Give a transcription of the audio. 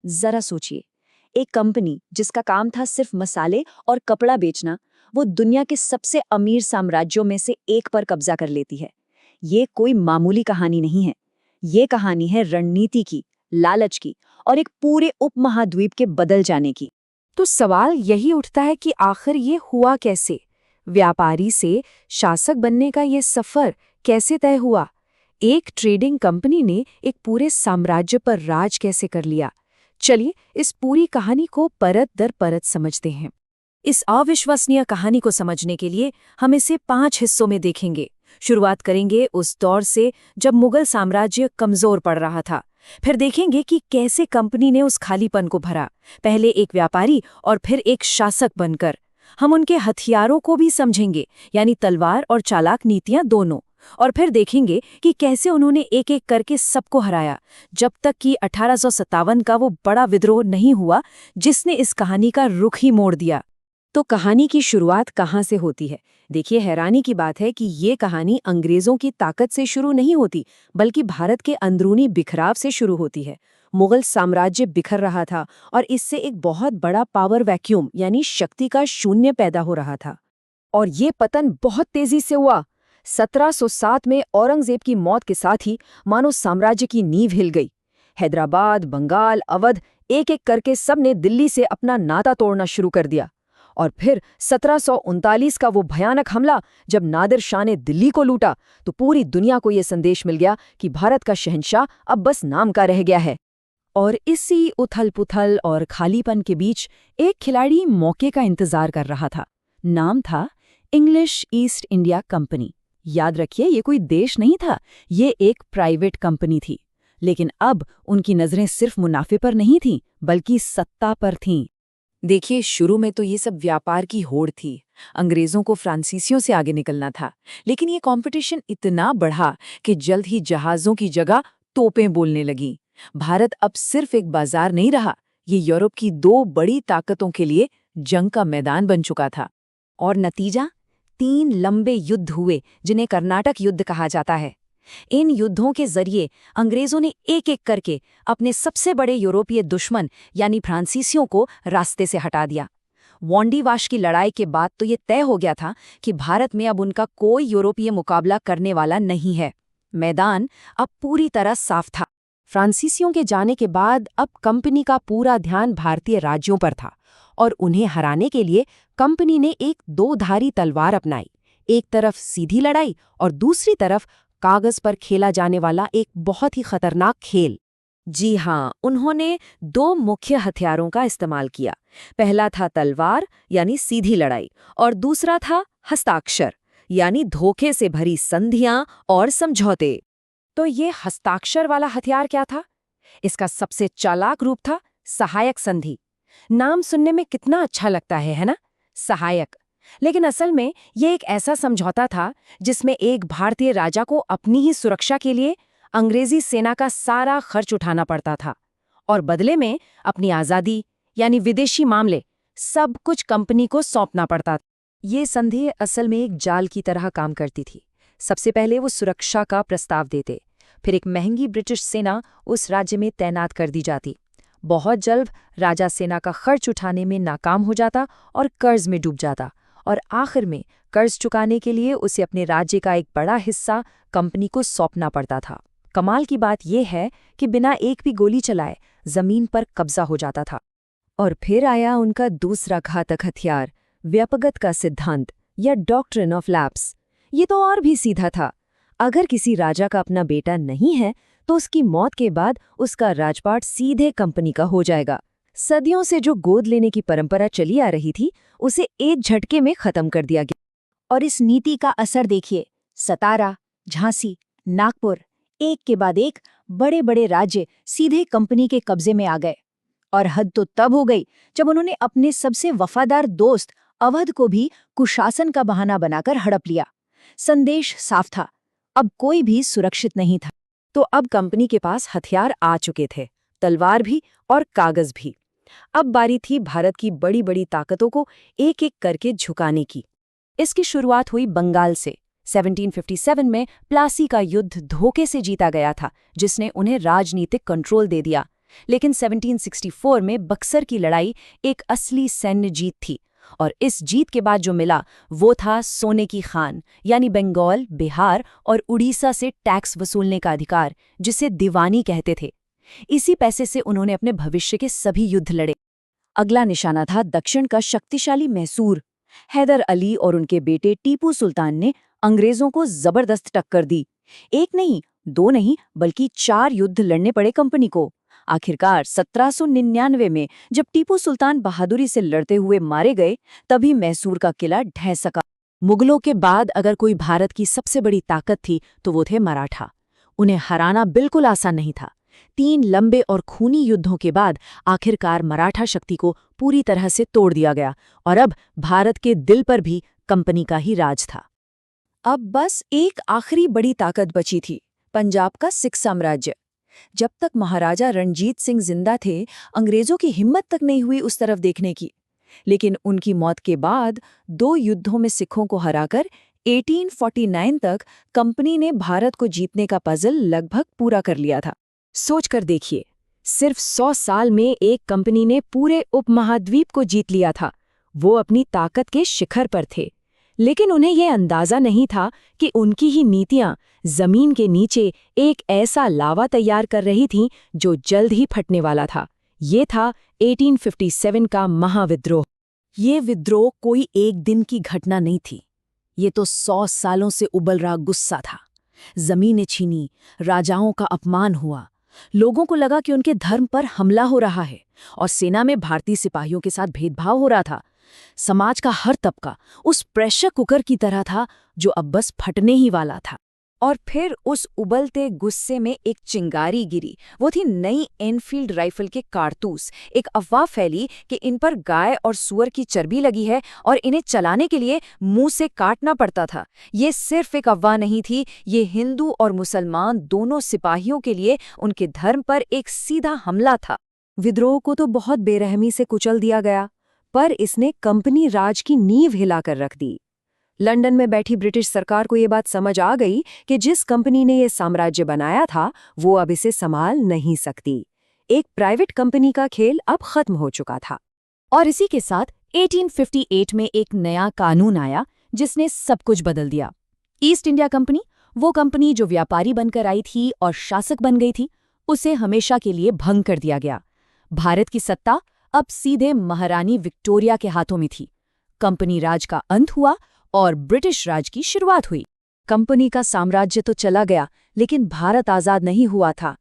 जरा सोचिए, एक कंपनी जिसका काम था सिर्फ मसाले और कपड़ा बेचना, वो दुनिया के सबसे अमीर साम्राज्यों में से एक पर कब्जा कर लेती है। ये कोई मामूली कहानी नहीं है। ये कहानी है रणनीति की, लालच की और एक पूरे उपमहाद्वीप के बदल जाने की। तो सवाल यही उठता है कि आखिर ये हुआ कैसे? व्यापारी से शासक बनने का ये सफर कैसे तय हुआ? एक ट्रेडिंग कंपनी ने एक पूरे साम्राज्य पर राज कैसे कर लिया? चलिए इस पूरी कहानी को परत दर परत समझते हैं। इस अविश्वसनीय कहानी को समझने के लिए हम इसे 5 हिस्सों में देखेंगे। शुरुआत करेंगे उस दौर से जब मुगल साम्राज्य कमजोर पड़ रहा था। फिर देखेंगे कि कैसे कंपनी ने उस खालीपन को भरा, पहले एक व्यापारी और फिर एक शासक बनकर। हम उनके हथियारों को भी समझेंगे, यानी तलवार और चालाक नीतियां दोनों। और फिर देखेंगे कि कैसे उन्होंने एक एक करके सबको हराया, जब तक कि 1857 का वो बड़ा विद्रोह नहीं हुआ जिसने इस कहानी का रुख ही मोड़ दिया। तो कहानी की शुरुआत कहाँ से होती है? देखिए, हैरानी की बात है कि ये कहानी अंग्रेजों की ताकत से शुरू नहीं होती, बल्कि भारत के अंदरूनी बिखराव से शुरू होती है। मुगल साम्राज्य बिखर रहा था और इससे एक बहुत बड़ा पावर वैक्यूम यानी शक्ति का शून्य पैदा हो रहा था। और ये पतन बहुत तेजी से हुआ। 1707 में औरंगजेब की मौत के साथ ही मानो साम्राज्य की नींव हिल गई। हैदराबाद, बंगाल, अवध, एक एक करके सब ने दिल्ली से अपना नाता तोड़ना शुरू कर दिया। और फिर 1739 का वो भयानक हमला, जब नादिर शाह ने दिल्ली को लूटा, तो पूरी दुनिया को ये संदेश मिल गया कि भारत का शहंशाह अब बस नाम का रह गया है। और इसी उथल-पुथल और खालीपन के बीच एक खिलाड़ी मौके का इंतजार कर रहा था। नाम था इंग्लिश ईस्ट इंडिया कंपनी। याद रखिए, ये कोई देश नहीं था, ये एक प्राइवेट कंपनी थी। लेकिन अब उनकी नजरें सिर्फ मुनाफे पर नहीं थीं, बल्कि सत्ता पर थीं। देखिए, शुरू में तो ये सब व्यापार की होड़ थी। अंग्रेजों को फ्रांसीसियों से आगे निकलना था। लेकिन ये कंपटीशन इतना बढ़ा कि जल्द ही जहाजों की जगह तोपें बोलने लगीं। भारत अब सिर्फ एक बाजार नहीं रहा, ये यूरोप की 2 बड़ी ताकतों के लिए जंग का मैदान बन चुका था। और नतीजा? 3 लंबे युद्ध हुए, जिन्हें कर्नाटक युद्ध कहा जाता है। इन युद्धों के जरिए अंग्रेजों ने एक एक करके अपने सबसे बड़े यूरोपीय दुश्मन यानी फ्रांसीसियों को रास्ते से हटा दिया। वांडीवाश की लड़ाई के बाद तो ये तय हो गया था कि भारत में अब उनका कोई यूरोपीय मुकाबला करने वाला नहीं है। मैदान अब पूरी तरह साफ था। फ्रांसीसियों के जाने के बाद अब कंपनी का पूरा ध्यान भारतीय राज्यों पर था और उन्हें हराने के लिए कंपनी ने एक 2-धारी तलवार अपनाई। एक तरफ सीधी लड़ाई और दूसरी तरफ कागज पर खेला जाने वाला एक बहुत ही खतरनाक खेल। जी हाँ, उन्होंने 2 मुख्य हथियारों का इस्तेमाल किया। पहला था तलवार यानी सीधी लड़ाई और दूसरा था हस्ताक्षर यानी धोखे से भरी संधियां और समझौते। तो ये हस्ताक्षर वाला हथियार क्या था? इसका सबसे चालाक रूप था सहायक संधि। नाम सुनने में कितना अच्छा लगता है ना? सहायक। लेकिन असल में ये एक ऐसा समझौता था जिसमें एक भारतीय राजा को अपनी ही सुरक्षा के लिए अंग्रेजी सेना का सारा खर्च उठाना पड़ता था और बदले में अपनी आज़ादी यानी विदेशी मामले सब कुछ कंपनी को सौंपना पड़ता था। ये संधि असल में एक जाल की तरह काम करती थी। सबसे पहले वो सुरक्षा का प्रस्ताव देते, फिर एक महंगी ब्रिटिश सेना उस राज्य में तैनात कर दी जाती। बहुत जल्द राजा सेना का खर्च उठाने में नाकाम हो जाता और कर्ज में डूब जाता और आखिर में कर्ज चुकाने के लिए उसे अपने राज्य का एक बड़ा हिस्सा कंपनी को सौंपना पड़ता था। कमाल की बात यह है कि बिना एक भी गोली चलाए जमीन पर कब्जा हो जाता था। और फिर आया उनका दूसरा घातक हथियार, व्यपगत का सिद्धांत या डॉक्ट्रिन ऑफ लैप्स। ये तो और भी सीधा था। अगर किसी राजा का अपना बेटा नहीं है तो उसकी मौत के बाद उसका राजपाट सीधे कंपनी का हो जाएगा। सदियों से जो गोद लेने की परंपरा चली आ रही थी, उसे एक झटके में खत्म कर दिया गया। और इस नीति का असर देखिए, सतारा, झांसी, नागपुर, एक के बाद एक बड़े बड़े राज्य सीधे कंपनी के कब्जे में आ गए। और हद तो तब हो गई जब उन्होंने अपने सबसे वफादार दोस्त अवध को भी कुशासन का बहाना बनाकर हड़प लिया। संदेश साफ था, अब कोई भी सुरक्षित नहीं था। तो अब कंपनी के पास हथियार आ चुके थे, तलवार भी और कागज भी। अब बारी थी भारत की बड़ी बड़ी ताकतों को एक एक करके झुकाने की। इसकी शुरुआत हुई बंगाल से। 1757 में प्लासी का युद्ध धोखे से जीता गया था, जिसने उन्हें राजनीतिक कंट्रोल दे दिया। लेकिन 1764 में बक्सर की लड़ाई एक असली सैन्य जीत थी, और इस जीत के बाद जो मिला वो था सोने की खान, यानी बंगाल, बिहार और उड़ीसा से टैक्स वसूलने का अधिकार, जिसे दीवानी कहते थे। इसी पैसे से उन्होंने अपने भविष्य के सभी युद्ध लड़े। अगला निशाना था दक्षिण का शक्तिशाली मैसूर। हैदर अली और उनके बेटे टीपू सुल्तान ने अंग्रेजों को जबरदस्त टक्कर दी। एक नहीं, दो नहीं, बल्कि 4 युद्ध लड़ने पड़े कंपनी को। आखिरकार 1799 में जब टीपू सुल्तान बहादुरी से लड़ते हुए मारे गए, तभी मैसूर का किला ढह सका। मुगलों के बाद अगर कोई भारत की सबसे बड़ी ताकत थी तो वो थे मराठा। उन्हें हराना बिल्कुल आसान नहीं था। 3 लंबे और खूनी युद्धों के बाद आखिरकार मराठा शक्ति को पूरी तरह से तोड़ दिया गया, और अब भारत के दिल पर भी कंपनी का ही राज था। अब बस एक आखिरी बड़ी ताकत बची थी, पंजाब का सिख साम्राज्य। जब तक महाराजा रणजीत सिंह जिंदा थे, अंग्रेजों की हिम्मत तक नहीं हुई उस तरफ देखने की। लेकिन उनकी मौत के बाद 2 युद्धों में सिखों को हराकर 1849 तक कंपनी ने भारत को जीतने का पजल लगभग पूरा कर लिया था। सोचकर देखिए, सिर्फ 100 साल में एक कंपनी ने पूरे उपमहाद्वीप को जीत लिया था। वो अपनी ताकत के शिखर पर थे, लेकिन उन्हें यह अंदाजा नहीं था कि उनकी ही नीतियां जमीन के नीचे एक ऐसा लावा तैयार कर रही थीं जो जल्द ही फटने वाला था। ये था 1857 का महाविद्रोह। ये विद्रोह कोई एक दिन की घटना नहीं थी, ये तो 100 सालों से उबल रहा गुस्सा था। जमीनें छीनी, राजाओं का अपमान हुआ, लोगों को लगा कि उनके धर्म पर हमला हो रहा है, और सेना में भारतीय सिपाहियों के साथ भेदभाव हो रहा था। समाज का हर तबका उस प्रेशर कुकर की तरह था जो अब बस फटने ही वाला था। और फिर उस उबलते गुस्से में एक चिंगारी गिरी। वो थी नई एनफील्ड राइफल के कारतूस। एक अफवाह फैली कि इन पर गाय और सूअर की चर्बी लगी है और इन्हें चलाने के लिए मुंह से काटना पड़ता था। ये सिर्फ एक अफवाह नहीं थी, ये हिंदू और मुसलमान दोनों सिपाहियों के लिए उनके धर्म पर एक सीधा हमला था। विद्रोह को तो बहुत बेरहमी से कुचल दिया गया, पर इसने कंपनी राज की नींव हिलाकर रख दी। लंदन में बैठी ब्रिटिश सरकार को ये बात समझ आ गई कि जिस कंपनी ने ये साम्राज्य बनाया था वो अब इसे संभाल नहीं सकती। एक प्राइवेट कंपनी का खेल अब खत्म हो चुका था। और इसी के साथ 1858 में एक नया कानून आया जिसने सब कुछ बदल दिया। ईस्ट इंडिया कंपनी, वो कंपनी जो व्यापारी बनकर आई थी और शासक बन गई थी, उसे हमेशा के लिए भंग कर दिया गया। भारत की सत्ता अब सीधे महारानी विक्टोरिया के हाथों में थी। कंपनी राज का अंत हुआ और ब्रिटिश राज की शुरुआत हुई। कंपनी का साम्राज्य तो चला गया, लेकिन भारत आजाद नहीं हुआ था।